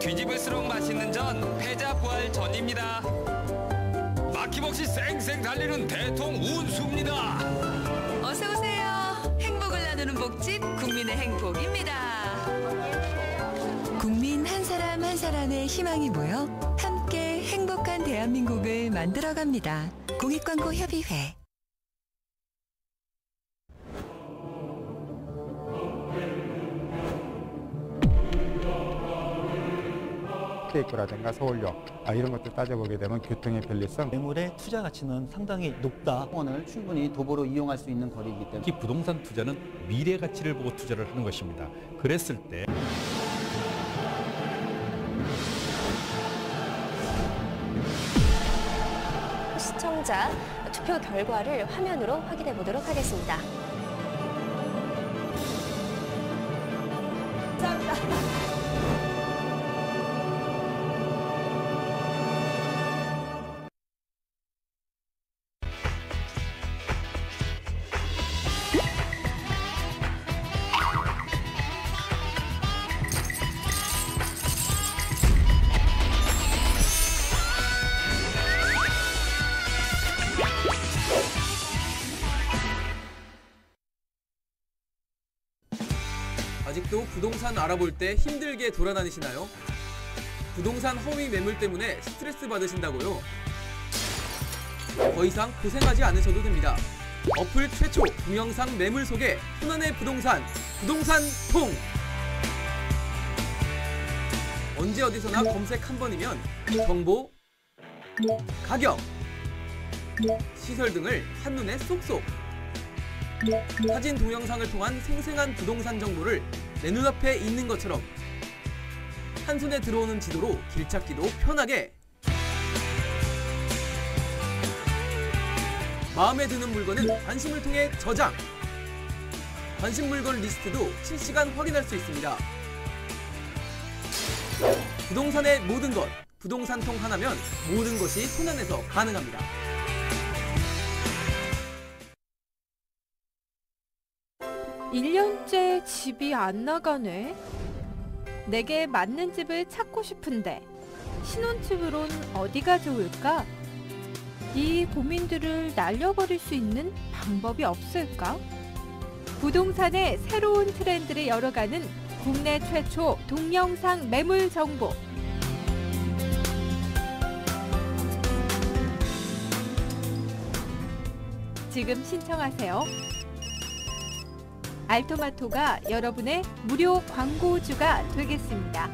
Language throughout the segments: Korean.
뒤집을수록 맛있는 전 패자부활 전입니다. 막힘없이 쌩쌩 달리는 대통 운수입니다. 어서 오세요. 행복을 나누는 복집 국민의 행복입니다. 국민 한 사람 한 사람의 희망이 모여 함께 행복한 대한민국을 만들어갑니다. 공익광고협의회. 케이크라든가 서울역 이런 것들 따져보게 되면 교통의 편리성, 매물의 투자 가치는 상당히 높다. 원을 충분히 도보로 이용할 수 있는 거리이기 때문에 특히 부동산 투자는 미래 가치를 보고 투자를 하는 것입니다. 그랬을 때 시청자 투표 결과를 화면으로 확인해 보도록 하겠습니다. 감사합니다. 아직도 부동산 알아볼 때 힘들게 돌아다니시나요? 부동산 허위 매물 때문에 스트레스 받으신다고요? 더 이상 고생하지 않으셔도 됩니다. 어플 최초 동영상 매물 소개 손안의 부동산, 부동산통! 언제 어디서나 검색 한 번이면 정보, 가격, 시설 등을 한눈에 쏙쏙! 사진 동영상을 통한 생생한 부동산 정보를 내 눈앞에 있는 것처럼 한 손에 들어오는 지도로 길찾기도 편하게 마음에 드는 물건은 관심을 통해 저장 관심 물건 리스트도 실시간 확인할 수 있습니다. 부동산의 모든 것 부동산통 하나면 모든 것이 손안에서 가능합니다. 1년째 집이 안 나가네. 내게 맞는 집을 찾고 싶은데 신혼집으론 어디가 좋을까? 이 고민들을 날려버릴 수 있는 방법이 없을까? 부동산의 새로운 트렌드를 열어가는 국내 최초 동영상 매물 정보. 지금 신청하세요. 알토마토가 여러분의 무료 광고주가 되겠습니다.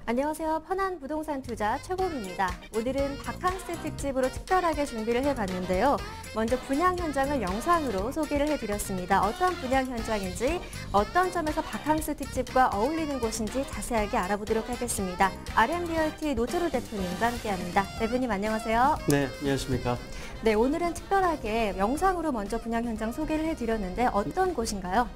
안녕하세요. 편한 부동산 투자 최고입니다. 오늘은 바캉스 특집으로 특별하게 준비를 해봤는데요. 먼저 분양 현장을 영상으로 소개를 해드렸습니다. 어떤 분양 현장인지, 어떤 점에서 바캉스 특집과 어울리는 곳인지 자세하게 알아보도록 하겠습니다. RM리얼티 노철우 대표님과 함께합니다. 대표님 안녕하세요. 네, 안녕하십니까. 네, 오늘은 특별하게 영상으로 먼저 분양 현장 소개를 해드렸는데 어떤 곳인가요?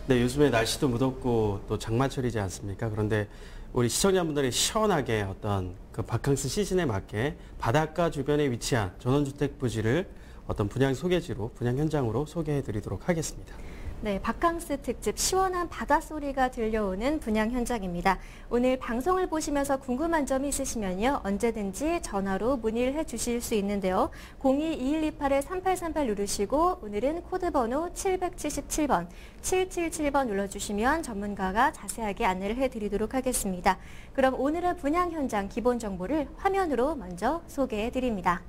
네, 요즘에 날씨도 무덥고 또 장마철이지 않습니까? 그런데 우리 시청자분들이 시원하게 어떤 그 바캉스 시즌에 맞게 바닷가 주변에 위치한 전원주택 부지를 어떤 분양 소개지로, 분양 현장으로 소개해 드리도록 하겠습니다. 네, 바캉스 특집 시원한 바닷소리가 들려오는 분양 현장입니다. 오늘 방송을 보시면서 궁금한 점이 있으시면요. 언제든지 전화로 문의를 해주실 수 있는데요. 02-2128-3838 누르시고 오늘은 코드번호 777번, 777번 눌러주시면 전문가가 자세하게 안내를 해드리도록 하겠습니다. 그럼 오늘의 분양 현장 기본 정보를 화면으로 먼저 소개해드립니다.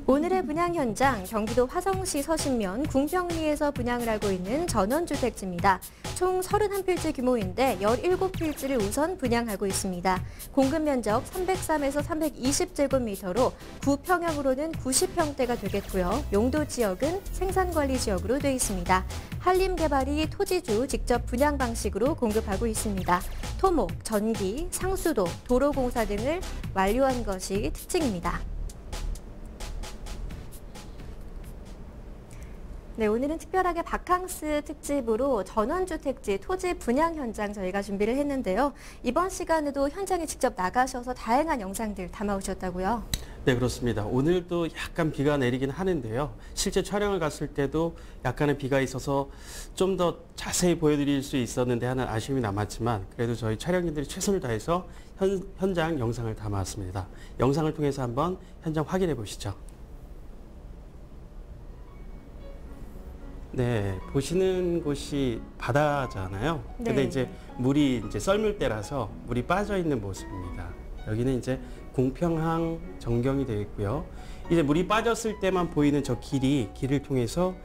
오늘의 분양 현장, 경기도 화성시 서신면 궁평리에서 분양을 하고 있는 전원주택지입니다. 총 31필지 규모인데 17필지를 우선 분양하고 있습니다. 공급 면적 303에서 320제곱미터로 9평형으로는 90평대가 되겠고요. 용도 지역은 생산관리 지역으로 되어 있습니다. 한림개발이 토지주 직접 분양 방식으로 공급하고 있습니다. 토목, 전기, 상수도, 도로공사 등을 완료한 것이 특징입니다. 네, 오늘은 특별하게 바캉스 특집으로 전원주택지 토지 분양 현장 저희가 준비를 했는데요. 이번 시간에도 현장에 직접 나가셔서 다양한 영상들 담아오셨다고요? 네, 그렇습니다. 오늘도 약간 비가 내리긴 하는데요. 실제 촬영을 갔을 때도 약간의 비가 있어서 좀 더 자세히 보여드릴 수 있었는데 하는 아쉬움이 남았지만 그래도 저희 촬영진들이 최선을 다해서 현장 영상을 담아왔습니다. 영상을 통해서 한번 현장 확인해 보시죠. 네, 보시는 곳이 바다잖아요. 네. 근데 이제 물이 이제 썰물 때라서 물이 빠져 있는 모습입니다. 여기는 이제 궁평항 전경이 되어 있고요. 이제 물이 빠졌을 때만 보이는 저 길을 통해서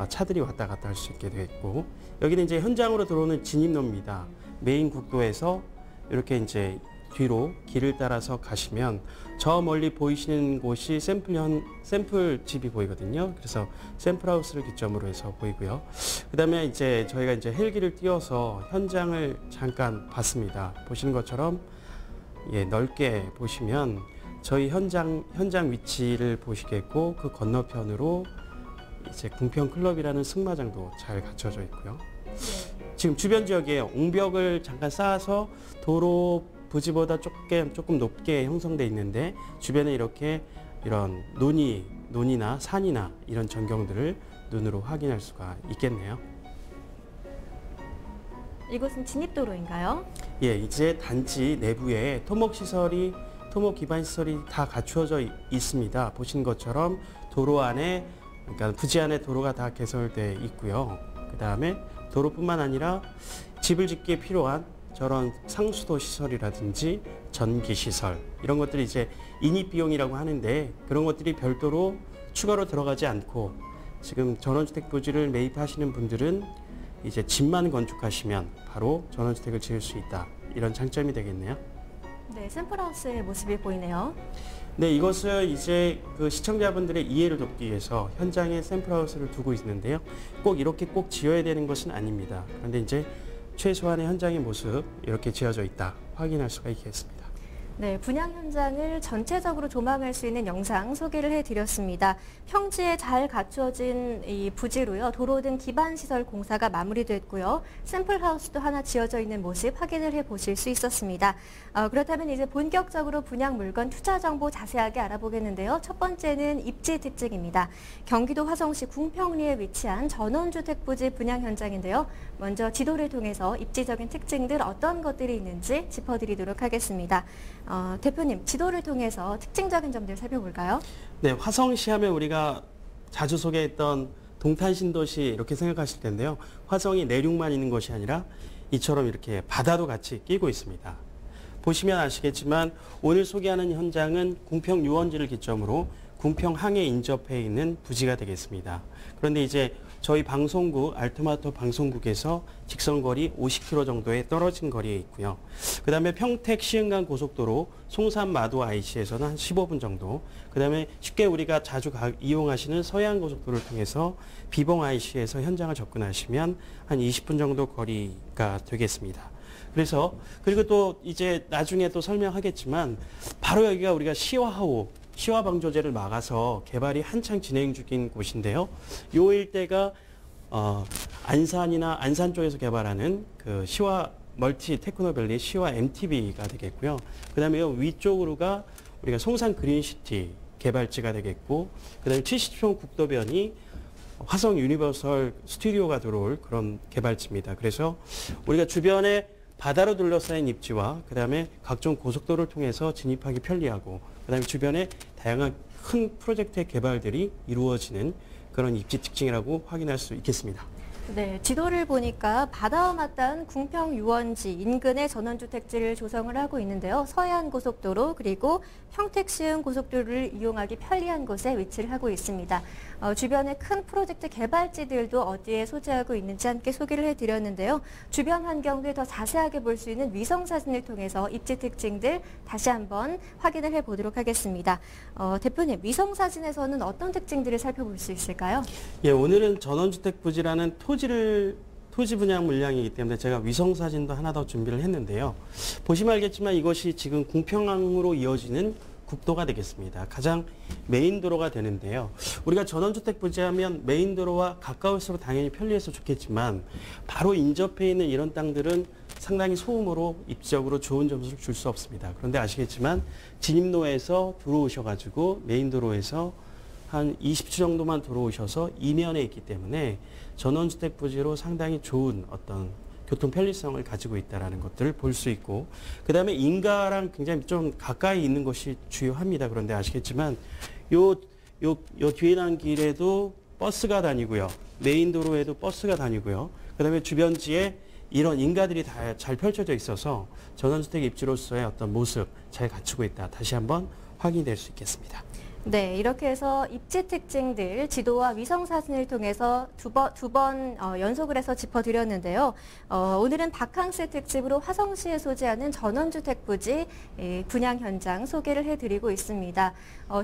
차들이 왔다 갔다 할 수 있게 되어 있고, 여기는 이제 현장으로 들어오는 진입로입니다. 메인 국도에서 이렇게 이제 뒤로 길을 따라서 가시면 저 멀리 보이시는 곳이 샘플 집이 보이거든요. 그래서 샘플하우스를 기점으로 해서 보이고요. 그다음에 이제 저희가 이제 헬기를 띄워서 현장을 잠깐 봤습니다. 보시는 것처럼 넓게 보시면 저희 현장 위치를 보시겠고, 그 건너편으로 이제 궁평클럽이라는 승마장도 잘 갖춰져 있고요. 지금 주변 지역에 옹벽을 잠깐 쌓아서 도로 부지보다 조금 높게 형성돼 있는데, 주변에 이렇게 이런 논이나 산이나 이런 전경들을 눈으로 확인할 수가 있겠네요. 이곳은 진입도로인가요? 예, 이제 단지 내부에 토목 기반 시설이 다 갖추어져 있습니다. 보시는 것처럼 도로 안에, 그러니까 부지 안에 도로가 다 개설돼 있고요. 그 다음에 도로뿐만 아니라 집을 짓기에 필요한 저런 상수도 시설이라든지 전기 시설, 이런 것들이 이제 인입 비용이라고 하는데, 그런 것들이 별도로 추가로 들어가지 않고 지금 전원주택 부지를 매입하시는 분들은 이제 집만 건축하시면 바로 전원주택을 지을 수 있다, 이런 장점이 되겠네요. 네, 샘플하우스의 모습이 보이네요. 네, 이것을 이제 그 시청자분들의 이해를 돕기 위해서 현장에 샘플하우스를 두고 있는데요. 꼭 이렇게 꼭 지어야 되는 것은 아닙니다. 그런데 이제 최소한의 현장의 모습, 이렇게 지어져 있다 확인할 수가 있겠습니다. 네, 분양 현장을 전체적으로 조망할 수 있는 영상 소개를 해드렸습니다. 평지에 잘 갖추어진 이 부지로요, 도로 등 기반시설 공사가 마무리됐고요. 샘플하우스도 하나 지어져 있는 모습 확인을 해보실 수 있었습니다. 그렇다면 이제 본격적으로 분양 물건 투자 정보 자세하게 알아보겠는데요. 첫 번째는 입지 특징입니다. 경기도 화성시 궁평리에 위치한 전원주택 부지 분양 현장인데요. 먼저 지도를 통해서 입지적인 특징들 어떤 것들이 있는지 짚어드리도록 하겠습니다. 대표님, 지도를 통해서 특징적인 점들 살펴볼까요? 네, 화성시 하면 우리가 자주 소개했던 동탄 신도시 이렇게 생각하실 텐데요. 화성이 내륙만 있는 것이 아니라 이처럼 이렇게 바다도 같이 끼고 있습니다. 보시면 아시겠지만 오늘 소개하는 현장은 궁평 유원지를 기점으로 궁평항에 인접해 있는 부지가 되겠습니다. 그런데 이제 저희 방송국, 알토마토 방송국에서 직선거리 50km 정도에 떨어진 거리에 있고요. 그 다음에 평택 시흥간 고속도로 송산 마도 IC에서는 한 15분 정도, 그 다음에 쉽게 우리가 자주 이용하시는 서해안 고속도로를 통해서 비봉 IC에서 현장을 접근하시면 한 20분 정도 거리가 되겠습니다. 그리고 또 이제 나중에 또 설명하겠지만 바로 여기가 우리가 시화 방조제를 막아서 개발이 한창 진행 중인 곳인데요. 요 일대가 안산 쪽에서 개발하는 그 시화 멀티 테크노밸리 시화 MTB가 되겠고요. 그다음에 요 위쪽으로가 우리가 송산 그린시티 개발지가 되겠고, 그다음에 70평 국도변이 화성 유니버설 스튜디오가 들어올 그런 개발지입니다. 그래서 우리가 주변에 바다로 둘러싸인 입지와 그다음에 각종 고속도로를 통해서 진입하기 편리하고, 그다음에 주변에 다양한 큰 프로젝트의 개발들이 이루어지는 그런 입지 특징이라고 확인할 수 있겠습니다. 네, 지도를 보니까 바다와 맞닿은 궁평 유원지 인근에 전원주택지를 조성을 하고 있는데요. 서해안고속도로 그리고 평택시흥 고속도로를 이용하기 편리한 곳에 위치를 하고 있습니다. 주변에 큰 프로젝트 개발지들도 어디에 소재하고 있는지 함께 소개를 해드렸는데요. 주변 환경을 더 자세하게 볼 수 있는 위성사진을 통해서 입지 특징들 다시 한번 확인을 해보도록 하겠습니다. 대표님, 위성사진에서는 어떤 특징들을 살펴볼 수 있을까요? 예, 오늘은 전원주택 부지라는 토지 분양 물량이기 때문에 제가 위성사진도 하나 더 준비를 했는데요. 보시면 알겠지만 이것이 지금 궁평항으로 이어지는 국도가 되겠습니다. 가장 메인 도로가 되는데요. 우리가 전원주택 부지하면 메인 도로와 가까울수록 당연히 편리해서 좋겠지만 바로 인접해 있는 이런 땅들은 상당히 소음으로 입지적으로 좋은 점수를 줄 수 없습니다. 그런데 아시겠지만 진입로에서 들어오셔가지고 메인 도로에서 한 20초 정도만 들어오셔서 이면에 있기 때문에 전원주택 부지로 상당히 좋은 어떤 교통 편리성을 가지고 있다는 것들을 볼 수 있고, 그 다음에 인가랑 굉장히 좀 가까이 있는 것이 주요합니다. 그런데 아시겠지만 요 뒤에 난 길에도 버스가 다니고요. 메인 도로에도 버스가 다니고요. 그 다음에 주변지에 이런 인가들이 다 잘 펼쳐져 있어서 전원주택 입지로서의 어떤 모습 잘 갖추고 있다. 다시 한번 확인될 수 있겠습니다. 네, 이렇게 해서 입지 특징들 지도와 위성사진을 통해서 두 번 연속을 해서 짚어드렸는데요. 오늘은 바캉스 특집으로 화성시에 소재하는 전원주택 부지 분양 현장 소개를 해드리고 있습니다.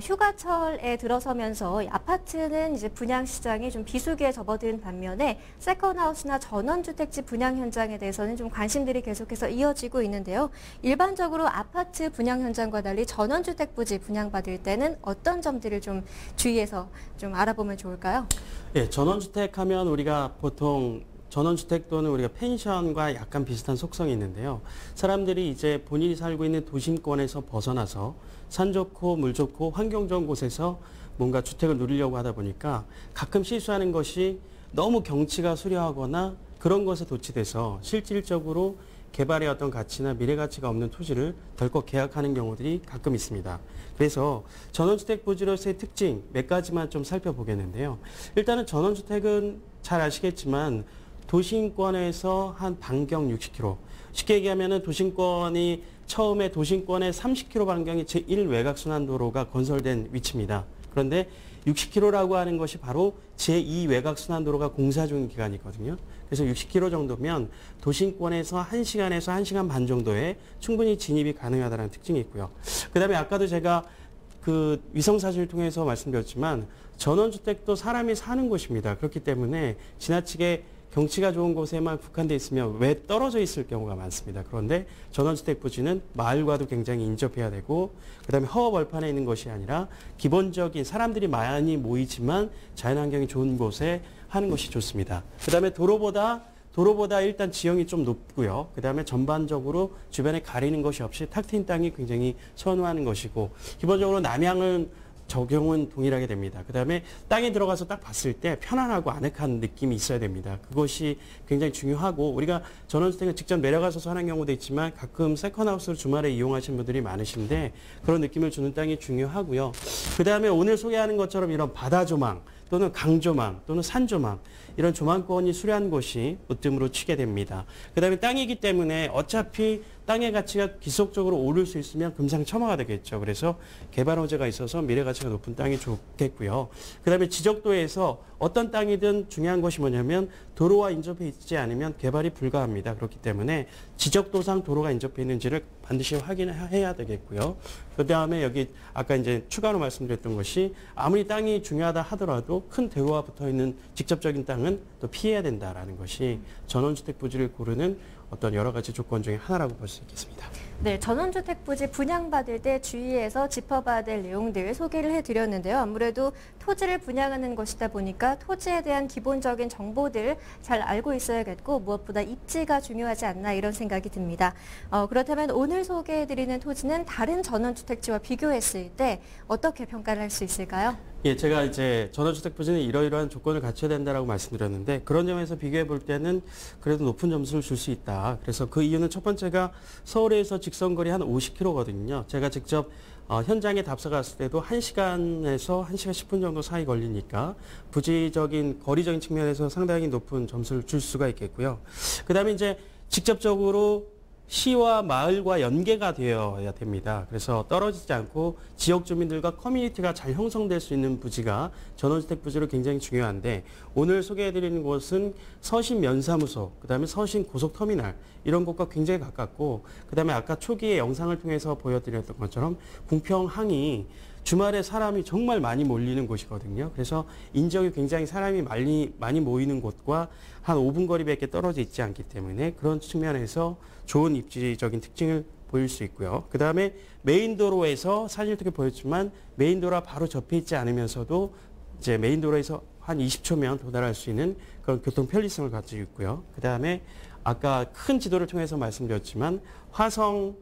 휴가철에 들어서면서 아파트는 이제 분양 시장이 좀 비수기에 접어든 반면에 세컨하우스나 전원주택지 분양 현장에 대해서는 좀 관심들이 계속해서 이어지고 있는데요. 일반적으로 아파트 분양 현장과 달리 전원주택 부지 분양받을 때는 어떤 점들을 좀 주의해서 좀 알아보면 좋을까요? 예, 전원주택 하면 우리가 보통 전원주택 또는 우리가 펜션과 약간 비슷한 속성이 있는데요. 사람들이 이제 본인이 살고 있는 도심권에서 벗어나서 산 좋고 물 좋고 환경 좋은 곳에서 뭔가 주택을 누리려고 하다 보니까 가끔 실수하는 것이 너무 경치가 수려하거나 그런 것에 도취돼서 실질적으로 개발의 어떤 가치나 미래 가치가 없는 토지를 덜컥 계약하는 경우들이 가끔 있습니다. 그래서 전원주택 부지로서의 특징 몇 가지만 좀 살펴보겠는데요. 일단은 전원주택은 잘 아시겠지만 도심권에서 한 반경 60km, 쉽게 얘기하면 도심권이 처음에 도심권의 30km 반경이 제1외곽순환도로가 건설된 위치입니다. 그런데 60km라고 하는 것이 바로 제2외곽순환도로가 공사 중인 기간이거든요. 그래서 60km 정도면 도심권에서 1시간에서 1시간 반 정도에 충분히 진입이 가능하다는 특징이 있고요. 그 다음에 아까도 제가 그 위성사진을 통해서 말씀드렸지만 전원주택도 사람이 사는 곳입니다. 그렇기 때문에 지나치게 경치가 좋은 곳에만 국한돼 있으면 왜 떨어져 있을 경우가 많습니다. 그런데 전원주택 부지는 마을과도 굉장히 인접해야 되고, 그다음에 허허벌판에 있는 것이 아니라 기본적인 사람들이 많이 모이지만 자연환경이 좋은 곳에 하는 것이 좋습니다. 그다음에 도로보다 일단 지형이 좀 높고요. 그다음에 전반적으로 주변에 가리는 것이 없이 탁 트인 땅이 굉장히 선호하는 것이고, 기본적으로 남향은 적용은 동일하게 됩니다. 그 다음에 땅에 들어가서 딱 봤을 때 편안하고 아늑한 느낌이 있어야 됩니다. 그것이 굉장히 중요하고, 우리가 전원주택을 직접 내려가서 사는 경우도 있지만 가끔 세컨하우스를 주말에 이용하시는 분들이 많으신데 그런 느낌을 주는 땅이 중요하고요. 그 다음에 오늘 소개하는 것처럼 이런 바다 조망 또는 강 조망 또는 산 조망, 이런 조망권이 수려한 곳이 으뜸으로 치게 됩니다. 그 다음에 땅이기 때문에 어차피 땅의 가치가 지속적으로 오를 수 있으면 금상첨화가 되겠죠. 그래서 개발 호재가 있어서 미래 가치가 높은 땅이 좋겠고요. 그 다음에 지적도에서 어떤 땅이든 중요한 것이 뭐냐면 도로와 인접해 있지 않으면 개발이 불가합니다. 그렇기 때문에 지적도상 도로가 인접해 있는지를 반드시 확인해야 되겠고요. 그 다음에 여기 아까 이제 추가로 말씀드렸던 것이 아무리 땅이 중요하다 하더라도 큰 대로와 붙어 있는 직접적인 땅은 또 피해야 된다라는 것이 전원주택 부지를 고르는 어떤 여러 가지 조건 중에 하나라고 볼 수 있겠습니다. 네, 전원주택 부지 분양받을 때 주의해서 짚어봐야 될 내용들 소개를 해드렸는데요. 아무래도 토지를 분양하는 것이다 보니까 토지에 대한 기본적인 정보들 잘 알고 있어야겠고, 무엇보다 입지가 중요하지 않나 이런 생각이 듭니다. 그렇다면 오늘 소개해드리는 토지는 다른 전원주택지와 비교했을 때 어떻게 평가를 할 수 있을까요? 예, 제가 이제 전원주택 부지는 이러이러한 조건을 갖춰야 된다라고 말씀드렸는데 그런 점에서 비교해 볼 때는 그래도 높은 점수를 줄 수 있다. 그래서 그 이유는 첫 번째가 서울에서 직선거리 한 50km거든요. 제가 직접 현장에 답사 갔을 때도 1시간에서 1시간 10분 정도 사이 걸리니까 부지적인 거리적인 측면에서 상당히 높은 점수를 줄 수가 있겠고요. 그다음에 이제 직접적으로 시와 마을과 연계가 되어야 됩니다. 그래서 떨어지지 않고 지역 주민들과 커뮤니티가 잘 형성될 수 있는 부지가 전원주택 부지로 굉장히 중요한데 오늘 소개해드리는 곳은 서신 면사무소, 그다음에 서신 고속터미널 이런 곳과 굉장히 가깝고 그다음에 아까 초기에 영상을 통해서 보여드렸던 것처럼 궁평항이 주말에 사람이 정말 많이 몰리는 곳이거든요. 그래서 인적이 굉장히 사람이 많이 모이는 곳과 한 5분 거리밖에 떨어져 있지 않기 때문에 그런 측면에서 좋은 입지적인 특징을 보일 수 있고요. 그 다음에 메인도로에서 사진을 통해 보였지만 메인도로와 바로 접해 있지 않으면서도 이제 메인도로에서 한 20초면 도달할 수 있는 그런 교통 편리성을 가지고 있고요. 그 다음에 아까 큰 지도를 통해서 말씀드렸지만 화성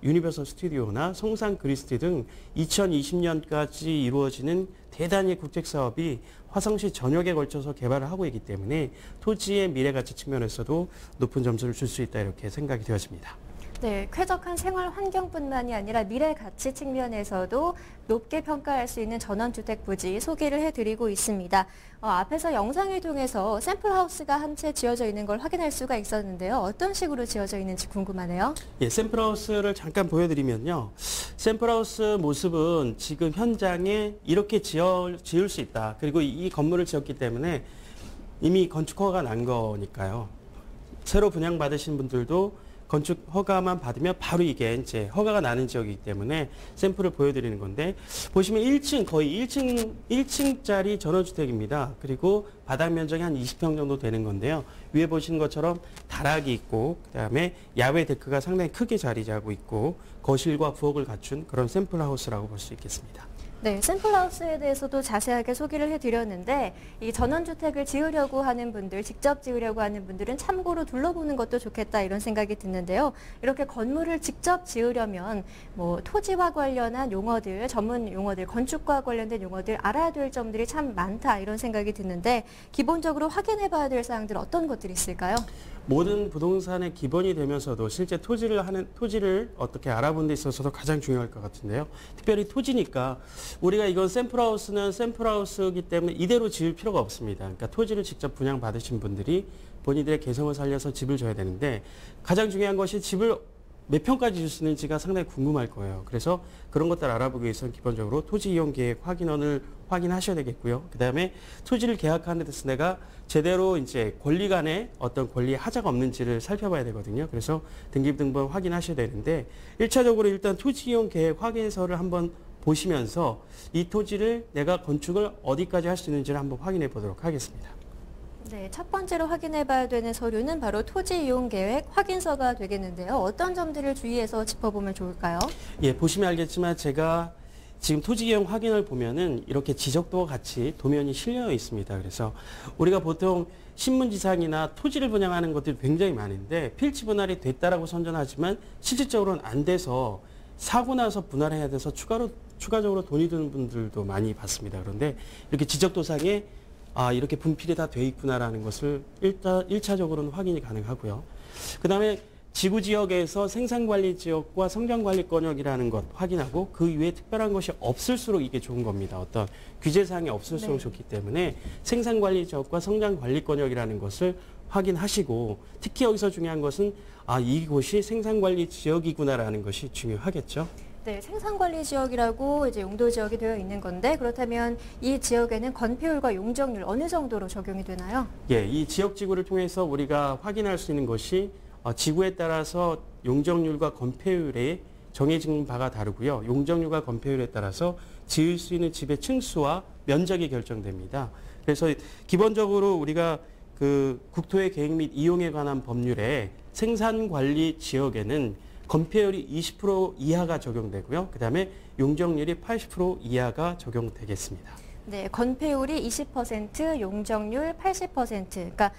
유니버설 스튜디오나 성산 그리스티 등 2020년까지 이루어지는 대단히 국책 사업이 화성시 전역에 걸쳐서 개발을 하고 있기 때문에 토지의 미래 가치 측면에서도 높은 점수를 줄 수 있다 이렇게 생각이 되어집니다. 네, 쾌적한 생활 환경뿐만이 아니라 미래 가치 측면에서도 높게 평가할 수 있는 전원주택 부지 소개를 해드리고 있습니다. 앞에서 영상을 통해서 샘플하우스가 한 채 지어져 있는 걸 확인할 수가 있었는데요. 어떤 식으로 지어져 있는지 궁금하네요. 예, 샘플하우스를 잠깐 보여드리면요. 샘플하우스 모습은 지금 현장에 이렇게 지을 수 있다. 그리고 이 건물을 지었기 때문에 이미 건축 허가가 난 거니까요. 새로 분양받으신 분들도 건축 허가만 받으면 바로 이게 이제 허가가 나는 지역이기 때문에 샘플을 보여드리는 건데 보시면 1층 거의 1층짜리 전원주택입니다. 그리고 바닥 면적이 한 20평 정도 되는 건데요. 위에 보시는 것처럼 다락이 있고 그다음에 야외 데크가 상당히 크게 자리하고 있고 거실과 부엌을 갖춘 그런 샘플 하우스라고 볼 수 있겠습니다. 네, 샘플하우스에 대해서도 자세하게 소개를 해드렸는데 이 전원주택을 지으려고 하는 분들, 직접 지으려고 하는 분들은 참고로 둘러보는 것도 좋겠다 이런 생각이 드는데요. 이렇게 건물을 직접 지으려면 뭐 토지와 관련한 용어들, 전문 용어들, 건축과 관련된 용어들 알아야 될 점들이 참 많다 이런 생각이 드는데 기본적으로 확인해봐야 될 사항들 어떤 것들이 있을까요? 모든 부동산의 기본이 되면서도 실제 토지를 어떻게 알아보는 데 있어서도 가장 중요할 것 같은데요. 특별히 토지니까 우리가 이건 샘플하우스는 샘플하우스이기 때문에 이대로 지을 필요가 없습니다. 그러니까 토지를 직접 분양받으신 분들이 본인들의 개성을 살려서 집을 줘야 되는데 가장 중요한 것이 집을 몇 평까지 줄 수 있는지가 상당히 궁금할 거예요. 그래서 그런 것들을 알아보기 위해서는 기본적으로 토지 이용 계획 확인원을 확인하셔야 되겠고요. 그 다음에 토지를 계약하는 데서 내가 제대로 이제 권리 간에 어떤 권리의 하자가 없는지를 살펴봐야 되거든요. 그래서 등기부등본 확인하셔야 되는데 1차적으로 일단 토지 이용 계획 확인서를 한번 보시면서 이 토지를 내가 건축을 어디까지 할 수 있는지를 한번 확인해 보도록 하겠습니다. 네, 첫 번째로 확인해봐야 되는 서류는 바로 토지 이용 계획 확인서가 되겠는데요. 어떤 점들을 주의해서 짚어보면 좋을까요? 예, 보시면 알겠지만 제가 지금 토지 이용 확인을 보면은 이렇게 지적도와 같이 도면이 실려 있습니다. 그래서 우리가 보통 신문지상이나 토지를 분양하는 것들이 굉장히 많은데 필지 분할이 됐다라고 선전하지만 실질적으로는 안 돼서 사고 나서 분할해야 돼서 추가적으로 돈이 드는 분들도 많이 봤습니다. 그런데 이렇게 지적도상에 이렇게 분필이 다 돼 있구나라는 것을 일단 1차적으로는 확인이 가능하고요. 그 다음에 지구지역에서 생산관리지역과 성장관리권역이라는 것 확인하고 그 이외에 특별한 것이 없을수록 이게 좋은 겁니다. 어떤 규제사항이 없을수록 좋기 때문에 생산관리지역과 성장관리권역이라는 것을 확인하시고 특히 여기서 중요한 것은 이곳이 생산관리지역이구나라는 것이 중요하겠죠. 네, 생산관리 지역이라고 이제 용도 지역이 되어 있는 건데 그렇다면 이 지역에는 건폐율과 용적률 어느 정도로 적용이 되나요? 예, 이 지역지구를 통해서 우리가 확인할 수 있는 것이 지구에 따라서 용적률과 건폐율에 정해진 바가 다르고요. 용적률과 건폐율에 따라서 지을 수 있는 집의 층수와 면적이 결정됩니다. 그래서 기본적으로 우리가 그 국토의 계획 및 이용에 관한 법률에 생산관리 지역에는 건폐율이 20% 이하가 적용되고요. 그다음에 용적률이 80% 이하가 적용되겠습니다. 네, 건폐율이 20%, 용적률 80%. 그러니까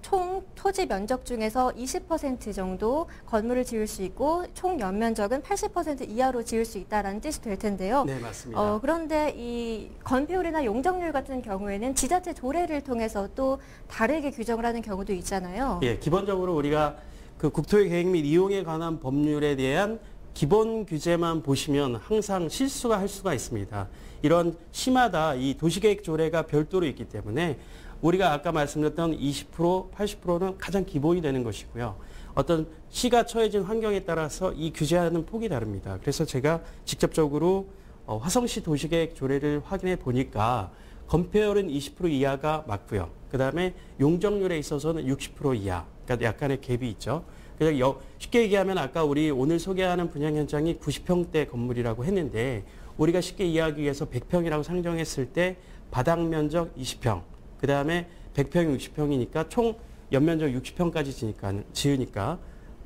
총 토지 면적 중에서 20% 정도 건물을 지을 수 있고 총 연면적은 80% 이하로 지을 수 있다라는 뜻이 될 텐데요. 네, 맞습니다. 그런데 이 건폐율이나 용적률 같은 경우에는 지자체 조례를 통해서 또 다르게 규정을 하는 경우도 있잖아요. 예, 기본적으로 우리가 그 국토의 계획 및 이용에 관한 법률에 대한 기본 규제만 보시면 항상 실수가 할 수가 있습니다. 이런 시마다 이 도시계획 조례가 별도로 있기 때문에 우리가 아까 말씀드렸던 20%, 80%는 가장 기본이 되는 것이고요. 어떤 시가 처해진 환경에 따라서 이 규제하는 폭이 다릅니다. 그래서 제가 직접적으로 화성시 도시계획 조례를 확인해 보니까 건폐율은 20% 이하가 맞고요. 그다음에 용적률에 있어서는 60% 이하, 그러니까 약간의 갭이 있죠. 그래서 쉽게 얘기하면 아까 우리 오늘 소개하는 분양 현장이 90평대 건물이라고 했는데 우리가 쉽게 이해하기 위해서 100평이라고 상정했을 때 바닥 면적 20평, 그다음에 100평 60평이니까 총 연면적 60평까지 지으니까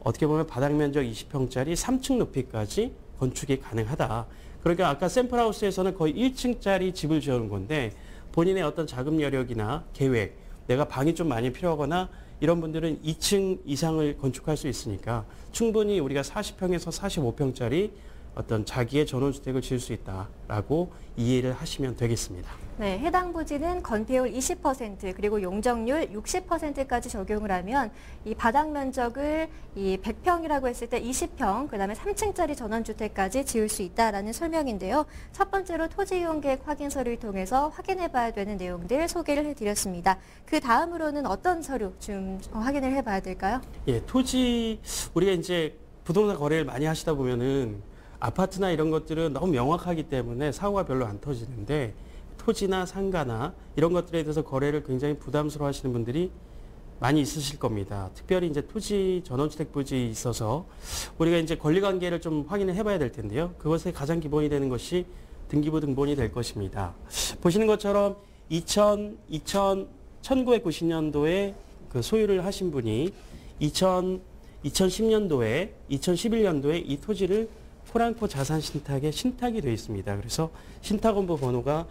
어떻게 보면 바닥 면적 20평짜리 3층 높이까지 건축이 가능하다. 그러니까 아까 샘플하우스에서는 거의 1층짜리 집을 지어놓은 건데 본인의 어떤 자금 여력이나 계획, 내가 방이 좀 많이 필요하거나 이런 분들은 2층 이상을 건축할 수 있으니까 충분히 우리가 40평에서 45평짜리 어떤 자기의 전원주택을 지을 수 있다라고 이해를 하시면 되겠습니다. 네, 해당 부지는 건폐율 20% 그리고 용적률 60%까지 적용을 하면 이 바닥 면적을 이 100평이라고 했을 때 20평, 그다음에 3층짜리 전원주택까지 지을 수 있다라는 설명인데요. 첫 번째로 토지이용계획 확인서를 통해서 확인해봐야 되는 내용들 소개를 해드렸습니다. 그 다음으로는 어떤 서류 좀 확인을 해봐야 될까요? 예, 토지 우리가 이제 부동산 거래를 많이 하시다 보면은 아파트나 이런 것들은 너무 명확하기 때문에 사고가 별로 안 터지는데 토지나 상가나 이런 것들에 대해서 거래를 굉장히 부담스러워 하시는 분들이 많이 있으실 겁니다. 특별히 이제 토지 전원주택 부지에 있어서 우리가 이제 권리관계를 좀 확인을 해봐야 될 텐데요. 그것의 가장 기본이 되는 것이 등기부 등본이 될 것입니다. 보시는 것처럼 1990년도에 그 소유를 하신 분이 2010년도에 2011년도에 이 토지를 포랑코 자산신탁에 신탁이 되어 있습니다. 그래서 신탁원부 번호가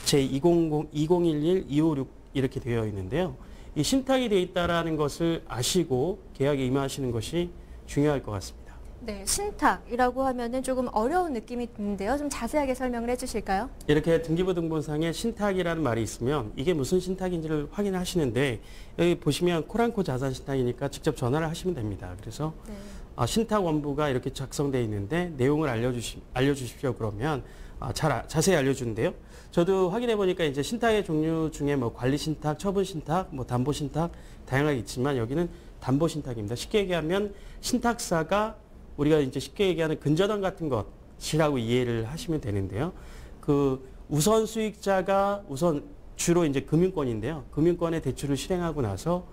제2011-2566 이렇게 되어 있는데요. 이 신탁이 되어 있다는 것을 아시고 계약에 임하시는 것이 중요할 것 같습니다. 네, 신탁이라고 하면은 조금 어려운 느낌이 드는데요. 좀 자세하게 설명을 해주실까요? 이렇게 등기부 등본상에 신탁이라는 말이 있으면 이게 무슨 신탁인지를 확인하시는데 여기 보시면 코랑코 자산신탁이니까 직접 전화를 하시면 됩니다. 그래서 네. 신탁 원부가 이렇게 작성되어 있는데 내용을 알려주십시오 그러면 자세히 알려주는데요. 저도 확인해 보니까 이제 신탁의 종류 중에 뭐 관리 신탁, 처분 신탁, 뭐 담보 신탁 다양하게 있지만 여기는 담보 신탁입니다. 쉽게 얘기하면 신탁사가 우리가 이제 쉽게 얘기하는 근저당 같은 것이라고 이해를 하시면 되는데요. 그 우선 수익자가 우선 주로 이제 금융권인데요. 금융권의 대출을 실행하고 나서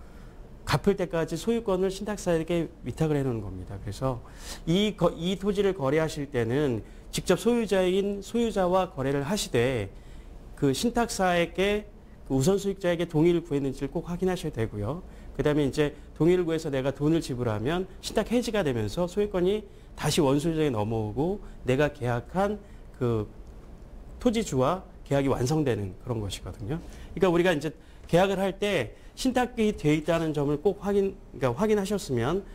갚을 때까지 소유권을 신탁사에게 위탁을 해놓는 겁니다. 그래서 이 토지를 거래하실 때는 직접 소유자와 거래를 하시되 그 신탁사에게 그 우선 수익자에게 동의를 구했는지를 꼭 확인하셔야 되고요. 그다음에 이제 동의를 구해서 내가 돈을 지불하면 신탁 해지가 되면서 소유권이 다시 원소유자에게 넘어오고 내가 계약한 그 토지주와 계약이 완성되는 그런 것이거든요. 그러니까 우리가 이제 계약을 할 때 신탁이 되어 있다는 점을 꼭 확인하셨으면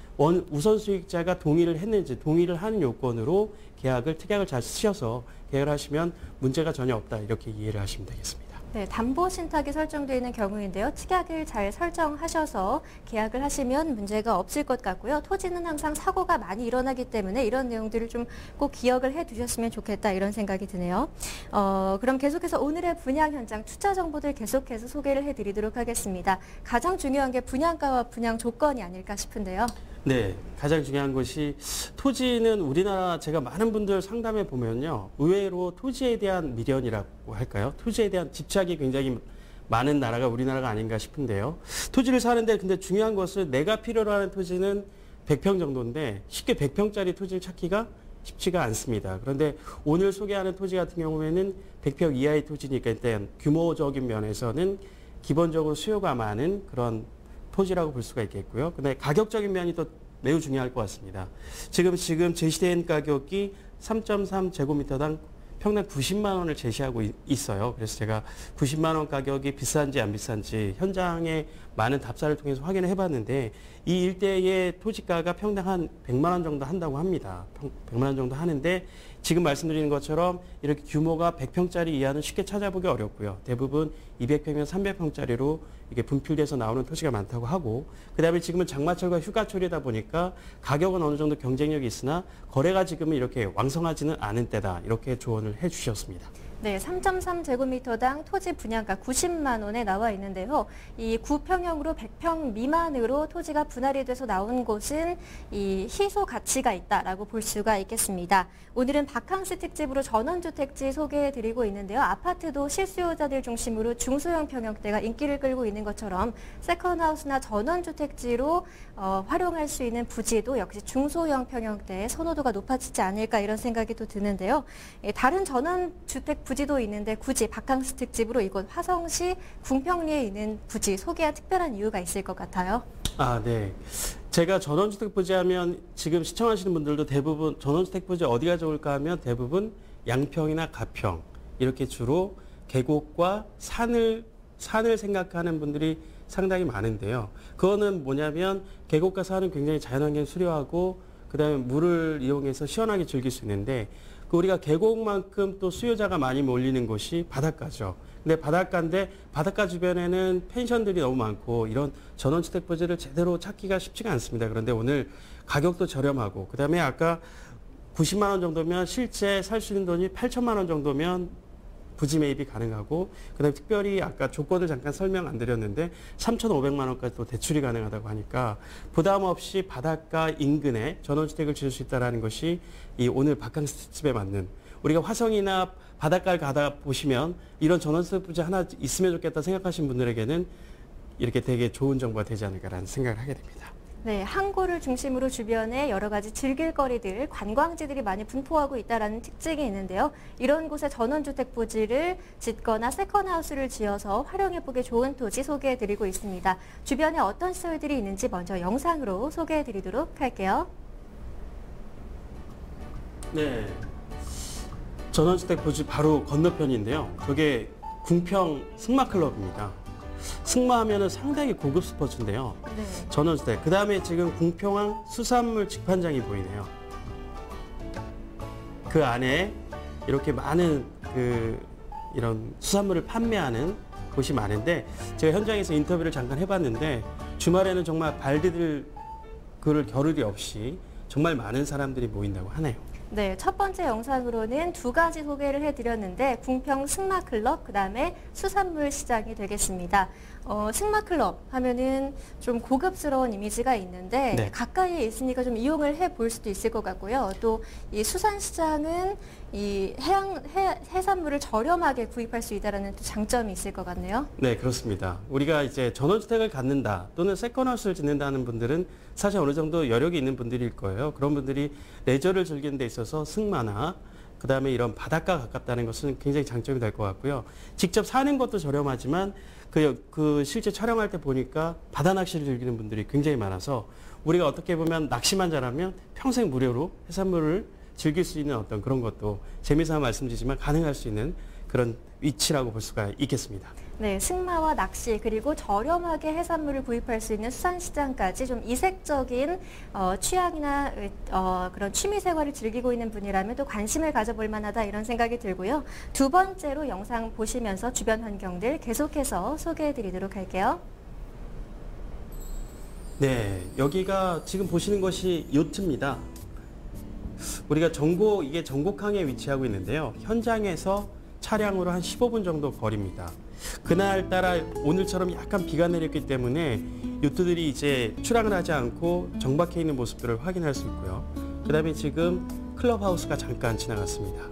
우선 수익자가 동의를 했는지 동의를 하는 요건으로 특약을 잘 쓰셔서 계약을 하시면 문제가 전혀 없다 이렇게 이해를 하시면 되겠습니다. 네, 담보 신탁이 설정되어 있는 경우인데요. 특약을 잘 설정하셔서 계약을 하시면 문제가 없을 것 같고요. 토지는 항상 사고가 많이 일어나기 때문에 이런 내용들을 좀 꼭 기억을 해두셨으면 좋겠다 이런 생각이 드네요. 그럼 계속해서 오늘의 분양 현장 투자 정보들 계속해서 소개를 해드리도록 하겠습니다. 가장 중요한 게 분양가와 분양 조건이 아닐까 싶은데요. 네, 가장 중요한 것이 토지는 우리나라 제가 많은 분들 상담해 보면요. 의외로 토지에 대한 미련이라고 할까요? 토지에 대한 집착이 굉장히 많은 나라가 우리나라가 아닌가 싶은데요. 토지를 사는데 근데 중요한 것은 내가 필요로 하는 토지는 100평 정도인데 쉽게 100평짜리 토지를 찾기가 쉽지가 않습니다. 그런데 오늘 소개하는 토지 같은 경우에는 100평 이하의 토지니까 일단 규모적인 면에서는 기본적으로 수요가 많은 그런 토지라고 볼 수가 있겠고요. 근데 가격적인 면이 또 매우 중요할 것 같습니다. 지금 제시된 가격이 3.3제곱미터당 평당 90만 원을 제시하고 있어요. 그래서 제가 90만 원 가격이 비싼지 안 비싼지 현장에 많은 답사를 통해서 확인을 해봤는데 이 일대의 토지가가 평당 한 100만 원 정도 한다고 합니다. 100만 원 정도 하는데 지금 말씀드리는 것처럼 이렇게 규모가 100평짜리 이하는 쉽게 찾아보기 어렵고요. 대부분 200평이나 300평짜리로 이게 분필돼서 나오는 토지가 많다고 하고 그다음에 지금은 장마철과 휴가철이다 보니까 가격은 어느 정도 경쟁력이 있으나 거래가 지금은 이렇게 왕성하지는 않은 때다. 이렇게 조언을 해 주셨습니다. 네, 3.3제곱미터당 토지 분양가 90만 원에 나와 있는데요. 이 9평형으로 100평 미만으로 토지가 분할이 돼서 나온 곳은 이 희소 가치가 있다라고 볼 수가 있겠습니다. 오늘은 바캉스 특집으로 전원주택지 소개해드리고 있는데요. 아파트도 실수요자들 중심으로 중소형 평형대가 인기를 끌고 있는 것처럼 세컨하우스나 전원주택지로 활용할 수 있는 부지도 역시 중소형 평형대의 선호도가 높아지지 않을까 이런 생각이 또 드는데요. 다른 전원주택 부지도 있는데 굳이 바캉스 특집으로 이곳 화성시 궁평리에 있는 부지 소개한 특별한 이유가 있을 것 같아요. 아, 네. 제가 전원주택 부지 하면 지금 시청하시는 분들도 대부분 전원주택 부지 어디가 좋을까 하면 대부분 양평이나 가평 이렇게 주로 계곡과 산을 생각하는 분들이 상당히 많은데요. 그거는 뭐냐면 계곡과 산은 굉장히 자연환경 수려하고 그다음에 물을 이용해서 시원하게 즐길 수 있는데 우리가 계곡만큼 또 수요자가 많이 몰리는 곳이 바닷가죠. 근데 바닷가인데 바닷가 주변에는 펜션들이 너무 많고 이런 전원주택 부지를 제대로 찾기가 쉽지가 않습니다. 그런데 오늘 가격도 저렴하고 그다음에 아까 90만 원 정도면 실제 살 수 있는 돈이 8천만 원 정도면 부지 매입이 가능하고 그다음에 특별히 아까 조건을 잠깐 설명 안 드렸는데 3,500만 원까지 또 대출이 가능하다고 하니까 부담 없이 바닷가 인근에 전원주택을 지을 수 있다는 것이 이 오늘 바캉스 특집에 맞는 우리가 화성이나 바닷가를 가다 보시면 이런 전원주택 부지 하나 있으면 좋겠다 생각하시는 분들에게는 이렇게 되게 좋은 정보가 되지 않을까라는 생각을 하게 됩니다. 네, 항구를 중심으로 주변에 여러 가지 즐길 거리들, 관광지들이 많이 분포하고 있다는 특징이 있는데요. 이런 곳에 전원주택 부지를 짓거나 세컨하우스를 지어서 활용해보기 좋은 토지 소개해드리고 있습니다. 주변에 어떤 시설들이 있는지 먼저 영상으로 소개해드리도록 할게요. 네, 전원주택 부지 바로 건너편인데요. 저게 궁평 승마클럽입니다. 승마하면은 상당히 고급 스포츠인데요. 네. 전원주택. 그 다음에 지금 궁평항 수산물 직판장이 보이네요. 그 안에 이렇게 많은 이런 수산물을 판매하는 곳이 많은데 제가 현장에서 인터뷰를 잠깐 해봤는데 주말에는 정말 발 디딜 겨를이 없이 정말 많은 사람들이 모인다고 하네요. 네, 첫 번째 영상으로는 두 가지 소개를 해드렸는데 궁평 승마클럽, 그다음에 수산물 시장이 되겠습니다. 승마클럽 하면은 좀 고급스러운 이미지가 있는데 네. 가까이에 있으니까 좀 이용을 해볼 수도 있을 것 같고요. 또 이 수산시장은 이 해산물을 저렴하게 구입할 수 있다는 장점이 있을 것 같네요. 네, 그렇습니다. 우리가 이제 전원주택을 갖는다 또는 세컨하우스를 짓는다는 분들은 사실 어느 정도 여력이 있는 분들일 거예요. 그런 분들이 레저를 즐기는 데 있어서 승마나 그다음에 이런 바닷가 가깝다는 것은 굉장히 장점이 될 것 같고요. 직접 사는 것도 저렴하지만 실제 촬영할 때 보니까 바다 낚시를 즐기는 분들이 굉장히 많아서 우리가 어떻게 보면 낚시만 잘하면 평생 무료로 해산물을 즐길 수 있는 어떤 그런 것도 재미삼아 말씀드리지만 가능할 수 있는 그런 위치라고 볼 수가 있겠습니다. 네, 승마와 낚시 그리고 저렴하게 해산물을 구입할 수 있는 수산시장까지 좀 이색적인 취향이나 그런 취미생활을 즐기고 있는 분이라면 또 관심을 가져볼 만하다 이런 생각이 들고요. 두 번째로 영상 보시면서 주변 환경들 계속해서 소개해드리도록 할게요. 네, 여기가 지금 보시는 것이 요트입니다. 우리가 이게 전곡항에 위치하고 있는데요. 현장에서 차량으로 한 15분 정도 거리입니다. 그날따라 오늘처럼 약간 비가 내렸기 때문에 요트들이 이제 출항을 하지 않고 정박해 있는 모습들을 확인할 수 있고요. 그 다음에 지금 클럽하우스가 잠깐 지나갔습니다.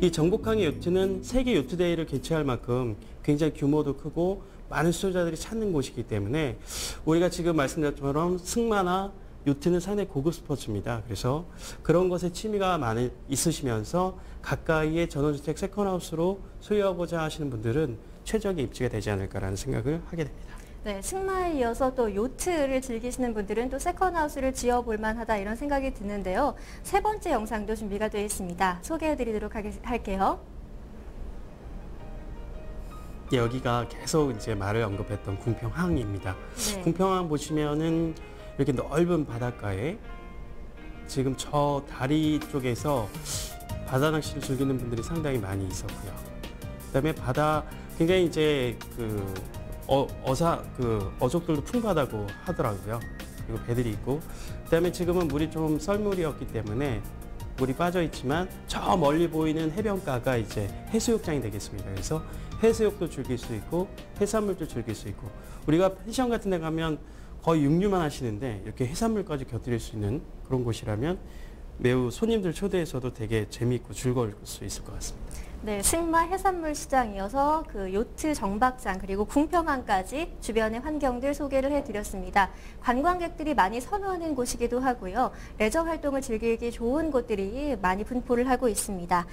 이 전곡항의 요트는 세계 요트데이를 개최할 만큼 굉장히 규모도 크고 많은 수요자들이 찾는 곳이기 때문에 우리가 지금 말씀드렸던 승마나 요트는 상당히 고급 스포츠입니다. 그래서 그런 것에 취미가 많이 있으시면서 가까이에 전원주택 세컨하우스로 소유하고자 하시는 분들은 최적의 입지가 되지 않을까라는 생각을 하게 됩니다. 네, 승마에 이어서 또 요트를 즐기시는 분들은 또 세컨하우스를 지어볼 만하다 이런 생각이 드는데요. 세 번째 영상도 준비가 되어 있습니다. 소개해드리도록 할게요. 여기가 계속 이제 말을 언급했던 궁평항입니다. 네. 궁평항 보시면은 이렇게 넓은 바닷가에 지금 저 다리 쪽에서 바다 낚시를 즐기는 분들이 상당히 많이 있었고요. 그다음에 바다 굉장히 이제 어족들도 풍부하다고 하더라고요. 그리고 배들이 있고, 그다음에 지금은 물이 좀 썰물이었기 때문에 물이 빠져 있지만 저 멀리 보이는 해변가가 이제 해수욕장이 되겠습니다. 그래서 해수욕도 즐길 수 있고 해산물도 즐길 수 있고, 우리가 펜션 같은 데 가면 거의 육류만 하시는데 이렇게 해산물까지 곁들일 수 있는 그런 곳이라면 매우 손님들 초대해서도 되게 재미있고 즐거울 수 있을 것 같습니다. 네, 승마 해산물 시장이어서 그 요트 정박장 그리고 궁평항까지 주변의 환경들 소개를 해드렸습니다. 관광객들이 많이 선호하는 곳이기도 하고요. 레저 활동을 즐기기 좋은 곳들이 많이 분포를 하고 있습니다.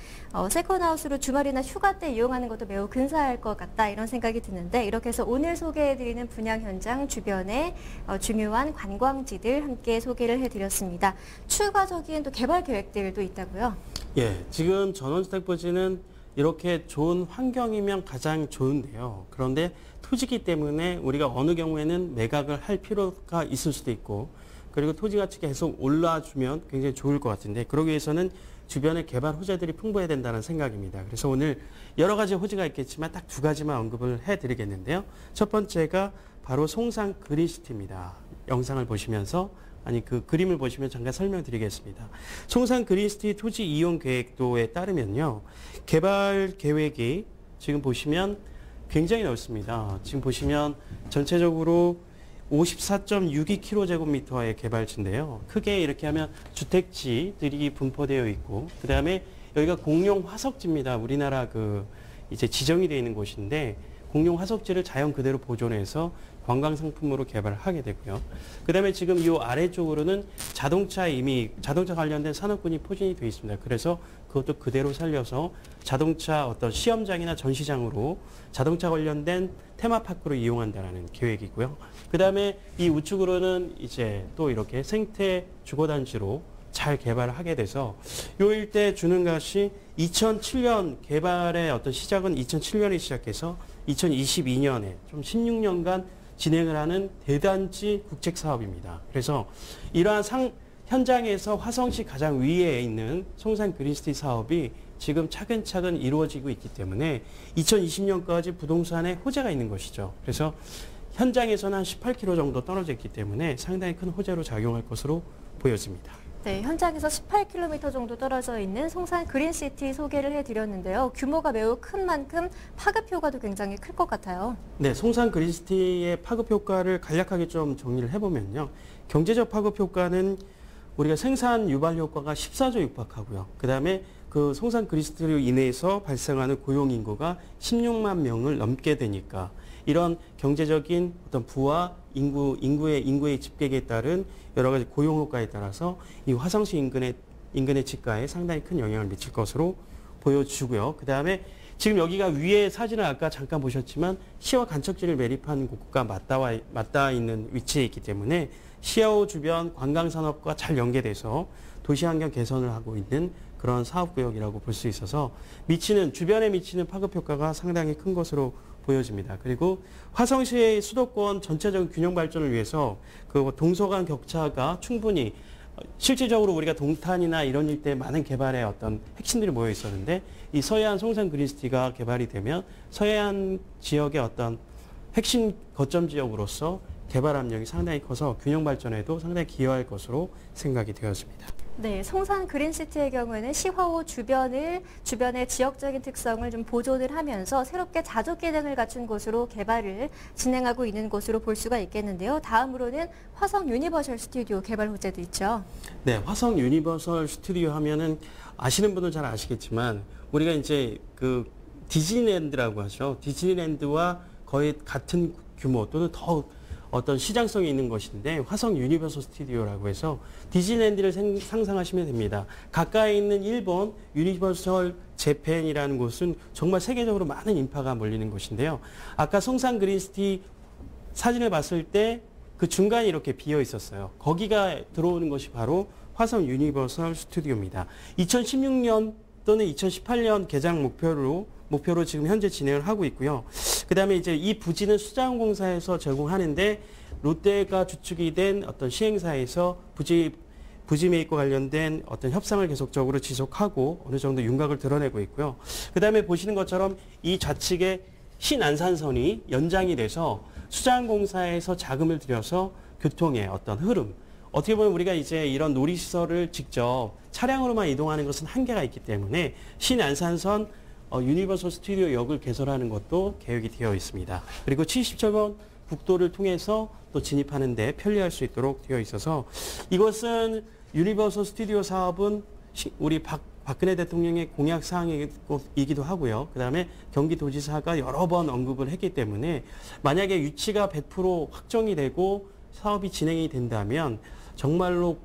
세컨하우스로 주말이나 휴가 때 이용하는 것도 매우 근사할 것 같다 이런 생각이 드는데, 이렇게 해서 오늘 소개해드리는 분양 현장 주변의 중요한 관광지들 함께 소개를 해드렸습니다. 추가적인 또 개발 계획들도 있다고요? 예, 지금 전원주택부지는 이렇게 좋은 환경이면 가장 좋은데요. 그런데 토지기 때문에 우리가 어느 경우에는 매각을 할 필요가 있을 수도 있고, 그리고 토지 가치가 계속 올라주면 굉장히 좋을 것 같은데, 그러기 위해서는 주변에 개발 호재들이 풍부해야 된다는 생각입니다. 그래서 오늘 여러 가지 호재가 있겠지만 딱 두 가지만 언급을 해드리겠는데요. 첫 번째가 바로 송산 그린시티입니다. 영상을 보시면서 그 그림을 보시면 잠깐 설명드리겠습니다. 송산 그린시티 토지 이용 계획도에 따르면요, 개발 계획이 지금 보시면 굉장히 넓습니다. 지금 보시면 전체적으로 54.62km제곱미터의 개발지인데요. 크게 이렇게 하면 주택지들이 분포되어 있고, 그 다음에 여기가 공용 화석지입니다. 우리나라 이제 지정이 되어 있는 곳인데, 공용 화석지를 자연 그대로 보존해서 관광 상품으로 개발을 하게 되고요. 그 다음에 지금 이 아래쪽으로는 자동차 관련된 산업군이 포진이 되어 있습니다. 그래서 그것도 그대로 살려서 자동차 어떤 시험장이나 전시장으로 자동차 관련된 테마파크로 이용한다는 계획이고요. 그 다음에 이 우측으로는 이제 또 이렇게 생태 주거단지로 잘 개발을 하게 돼서 요 일대 주는 것이 2007년 개발의 어떤 시작은 2007년에 시작해서 2022년에 좀 16년간 진행을 하는 대단지 국책 사업입니다. 그래서 이러한 현장에서 화성시 가장 위에 있는 송산 그린시티 사업이 지금 차근차근 이루어지고 있기 때문에 2020년까지 부동산에 호재가 있는 것이죠. 그래서 현장에서는 한 18km 정도 떨어져 있기 때문에 상당히 큰 호재로 작용할 것으로 보여집니다. 네, 현장에서 18km 정도 떨어져 있는 송산 그린시티 소개를 해드렸는데요. 규모가 매우 큰 만큼 파급 효과도 굉장히 클 것 같아요. 네, 송산 그린시티의 파급 효과를 간략하게 좀 정리를 해보면요. 경제적 파급 효과는 우리가 생산 유발 효과가 14조 육박하고요. 그 다음에 그 송산 그린시티로 인해서 발생하는 고용 인구가 16만 명을 넘게 되니까 이런 경제적인 어떤 부와 인구의 집객에 따른 여러 가지 고용 효과에 따라서 이 화성시 인근의 집가에 상당히 큰 영향을 미칠 것으로 보여주고요. 그 다음에 지금 여기가 위에 사진을 아까 잠깐 보셨지만 시와 간척지를 매립한 곳과 맞닿아 있는 위치에 있기 때문에 시야호 주변 관광산업과 잘 연계돼서 도시환경 개선을 하고 있는 그런 사업구역이라고 볼 수 있어서 주변에 미치는 파급 효과가 상당히 큰 것으로 보여집니다. 그리고 화성시의 수도권 전체적인 균형 발전을 위해서 그 동서간 격차가 충분히 실질적으로 우리가 동탄이나 이런 일대 많은 개발의 어떤 핵심들이 모여 있었는데 이 서해안 송산 그린시티가 개발이 되면 서해안 지역의 어떤 핵심 거점 지역으로서 개발 압력이 상당히 커서 균형 발전에도 상당히 기여할 것으로 생각이 되었습니다. 네, 송산 그린시티의 경우에는 시화호 주변의 지역적인 특성을 좀 보존을 하면서 새롭게 자족 기능을 갖춘 곳으로 개발을 진행하고 있는 곳으로 볼 수가 있겠는데요. 다음으로는 화성 유니버셜 스튜디오 개발 호재도 있죠. 네, 화성 유니버설 스튜디오 하면은 아시는 분은 잘 아시겠지만 우리가 이제 그 디즈니랜드라고 하죠. 디즈니랜드와 거의 같은 규모 또는 더 어떤 시장성이 있는 것인데 화성 유니버설 스튜디오라고 해서 디즈니랜드를 상상하시면 됩니다. 가까이 있는 일본 유니버설 재팬이라는 곳은 정말 세계적으로 많은 인파가 몰리는 곳인데요. 아까 송산 그린시티 사진을 봤을 때 그 중간이 이렇게 비어 있었어요. 거기가 들어오는 것이 바로 화성 유니버설 스튜디오입니다. 2016년 또는 2018년 개장 목표로 목표로 지금 현재 진행을 하고 있고요. 그다음에 이제 이 부지는 수자원공사에서 제공하는데 롯데가 주축이 된 어떤 시행사에서 부지 매입과 관련된 어떤 협상을 계속적으로 지속하고 어느 정도 윤곽을 드러내고 있고요. 그다음에 보시는 것처럼 이 좌측에 신안산선이 연장이 돼서 수자원공사에서 자금을 들여서 교통의 어떤 흐름, 어떻게 보면 우리가 이제 이런 놀이시설을 직접 차량으로만 이동하는 것은 한계가 있기 때문에 신안산선 유니버설 스튜디오 역을 개설하는 것도 계획이 되어 있습니다. 그리고 70번 국도를 통해서 또 진입하는 데 편리할 수 있도록 되어 있어서 이것은 유니버설 스튜디오 사업은 우리 박근혜 대통령의 공약 사항이기도 하고요. 그다음에 경기도지사가 여러 번 언급을 했기 때문에 만약에 유치가 100% 확정이 되고 사업이 진행이 된다면 정말로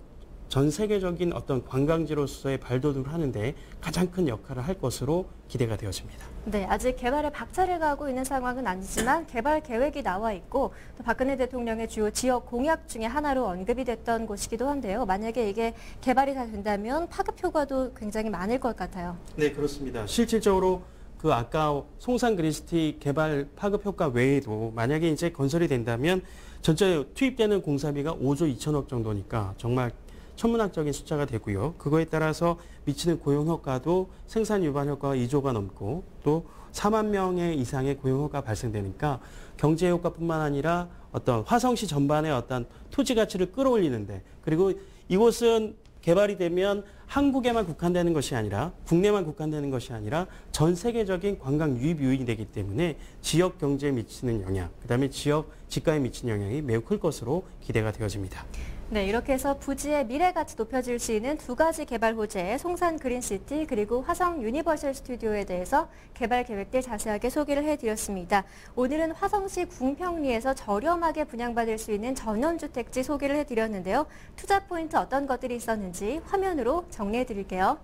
전 세계적인 어떤 관광지로서의 발돋움을 하는데 가장 큰 역할을 할 것으로 기대가 되어집니다. 네, 아직 개발에 박차를 가하고 있는 상황은 아니지만 개발 계획이 나와 있고 또 박근혜 대통령의 주요 지역 공약 중에 하나로 언급이 됐던 곳이기도 한데요. 만약에 이게 개발이 다 된다면 파급 효과도 굉장히 많을 것 같아요. 네, 그렇습니다. 실질적으로 그 아까 송산 그린시티 개발 파급 효과 외에도 만약에 이제 건설이 된다면 전체 투입되는 공사비가 5조 2천억 정도니까 정말 천문학적인 숫자가 되고요. 그거에 따라서 미치는 고용 효과도 생산 유발 효과가 2조가 넘고 또 4만 명의 이상의 고용 효과가 발생되니까 경제 효과뿐만 아니라 어떤 화성시 전반의 어떤 토지 가치를 끌어올리는데, 그리고 이곳은 개발이 되면 한국에만 국한되는 것이 아니라 국내만 국한되는 것이 아니라 전 세계적인 관광 유입 요인이 되기 때문에 지역 경제에 미치는 영향, 그다음에 지역 집가에 미치는 영향이 매우 클 것으로 기대가 되어집니다. 네, 이렇게 해서 부지의 미래가치 높여줄 수 있는 두 가지 개발 호재, 송산 그린시티 그리고 화성 유니버설 스튜디오에 대해서 개발 계획들 자세하게 소개를 해드렸습니다. 오늘은 화성시 궁평리에서 저렴하게 분양받을 수 있는 전원주택지 소개를 해드렸는데요. 투자 포인트 어떤 것들이 있었는지 화면으로 정리해드릴게요.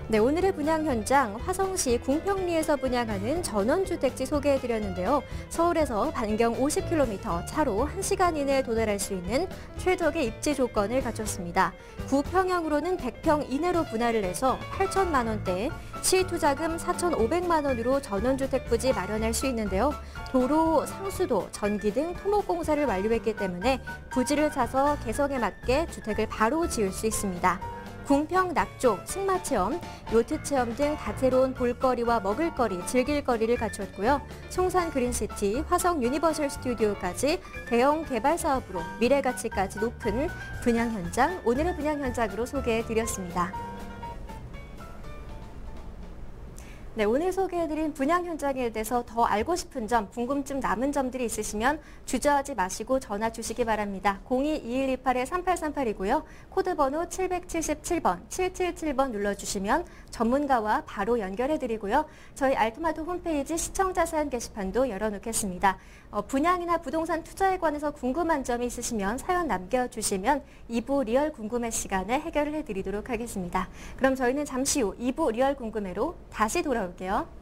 네, 오늘의 분양 현장 화성시 궁평리에서 분양하는 전원주택지 소개해드렸는데요. 서울에서 반경 50km, 차로 1시간 이내에 도달할 수 있는 최적의 입지 조건을 갖췄습니다. 구평형으로는 100평 이내로 분할을 해서 8천만 원대, 시투자금 4,500만 원으로 전원주택 부지 마련할 수 있는데요. 도로, 상수도, 전기 등 토목공사를 완료했기 때문에 부지를 사서 개성에 맞게 주택을 바로 지을 수 있습니다. 궁평 낙조, 승마체험, 요트체험 등 다채로운 볼거리와 먹을거리, 즐길거리를 갖췄고요. 송산 그린시티, 화성 유니버설 스튜디오까지 대형 개발 사업으로 미래가치까지 높은 분양 현장, 오늘의 분양 현장으로 소개해드렸습니다. 네, 오늘 소개해드린 분양 현장에 대해서 더 알고 싶은 점, 궁금증 남은 점들이 있으시면 주저하지 마시고 전화 주시기 바랍니다. 02-2128-3838이고요. 코드번호 777번, 777번 눌러주시면 전문가와 바로 연결해드리고요. 저희 알토마토 홈페이지 시청자 사연 게시판도 열어놓겠습니다. 분양이나 부동산 투자에 관해서 궁금한 점이 있으시면 사연 남겨주시면 2부 리얼 궁금해 시간에 해결을 해드리도록 하겠습니다. 그럼 저희는 잠시 후 2부 리얼 궁금해로 다시 돌아올게요.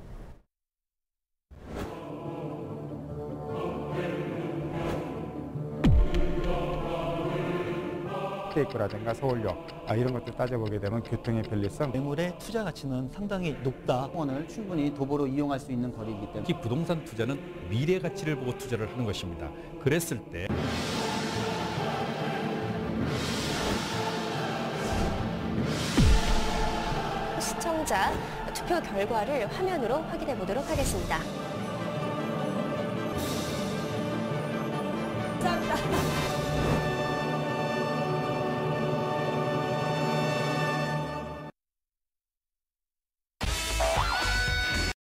케이크라든가 서울역 이런 것들 따져보게 되면 교통의 편리성, 매물의 투자 가치는 상당히 높다. 원을 충분히 도보로 이용할 수 있는 거리이기 때문에 특히 부동산 투자는 미래 가치를 보고 투자를 하는 것입니다. 그랬을 때 시청자 투표 결과를 화면으로 확인해 보도록 하겠습니다. 감사합니다.